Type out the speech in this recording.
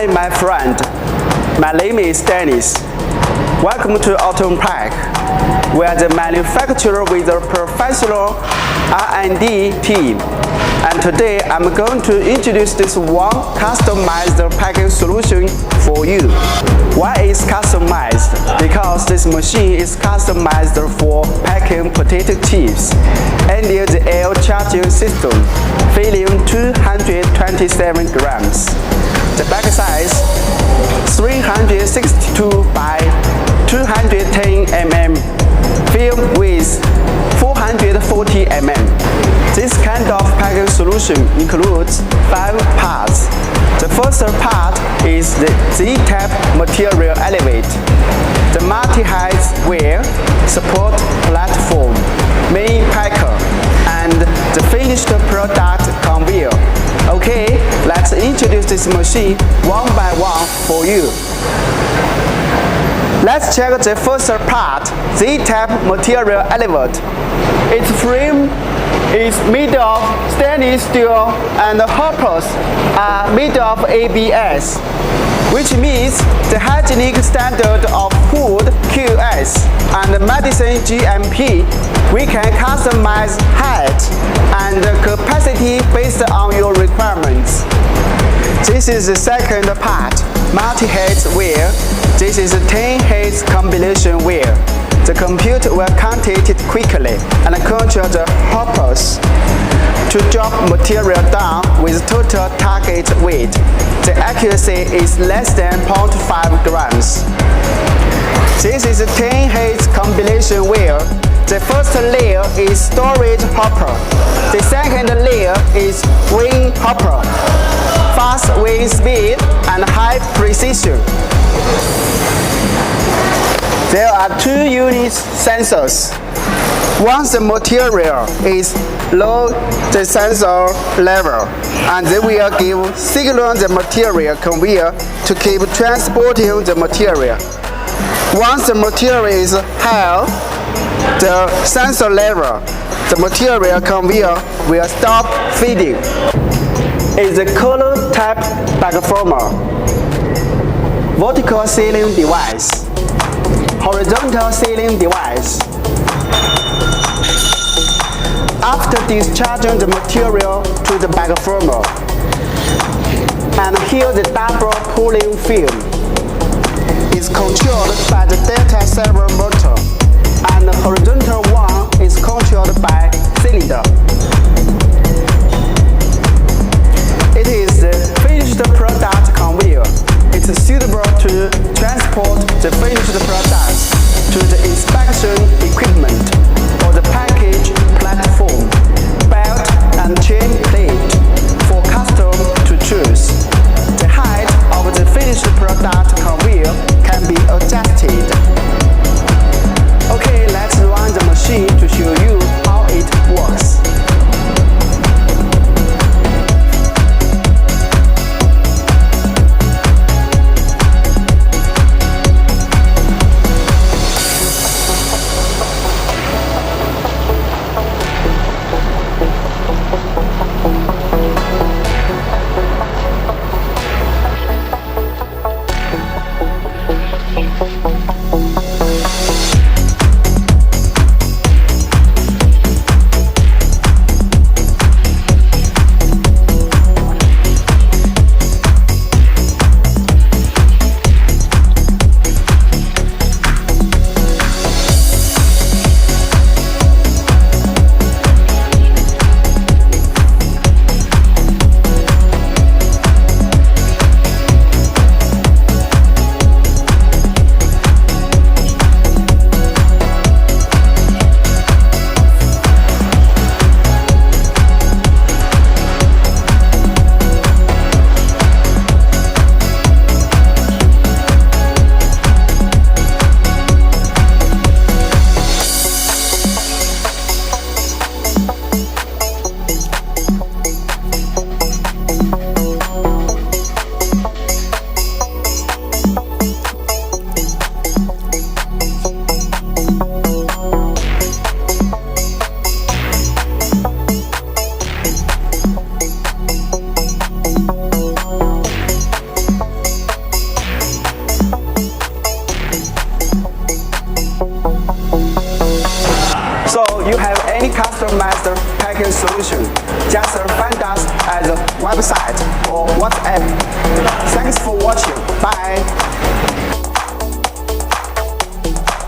Hi, my friend. My name is Dennis. Welcome to Autompack. We are the manufacturer with a professional R&D team. And today I'm going to introduce this one customized packing solution for you. Why is customized? Because this machine is customized for packing potato chips and the air charging system, filling 227 grams. The bag size 362 by 210 mm, filled with 440 mm. This kind of packing solution includes 5 parts. The first part is the Z-type material element, the multi-height wheel, support platform, main packer, and the finished product conveyor. Okay, let's introduce this machine one by one for you. Let's check the first part, Z-type material element. Its frame is made of stainless steel and the hoppers are made of ABS, which means the hygienic standard of food QS and medicine GMP. We can customize height and capacity based on your requirements. This is the second part, multi-height wheel. This is a 10-height combination wheel. The computer will count it quickly and control the hoppers to drop material down with total target weight. The accuracy is less than 0.5 grams. This is a 10-height combination wheel. The first layer is storage hopper. The second layer is weighing hopper. Fast weighing speed and high precision. There are 2 unit sensors. Once the material is low the sensor level, and they will give signal the material conveyor to keep transporting the material. Once the material is high the sensor level, the material conveyor will stop feeding. It's a color type bag former, vertical sealing device, horizontal sealing device. After discharging the material to the bag former, and here the double pulling film is controlled by the delta servo motor, and the horizontal one is controlled by cylinder. It is the finished product conveyor. It's suitable to transport the finished products to the inspection equipment or the package platform, belt and chain plate for custom to choose. The height of the finished product conveyor can be adjusted. Okay, let's run the machine to show you how it works. you have any customized packing solution, just find us at the website or WhatsApp.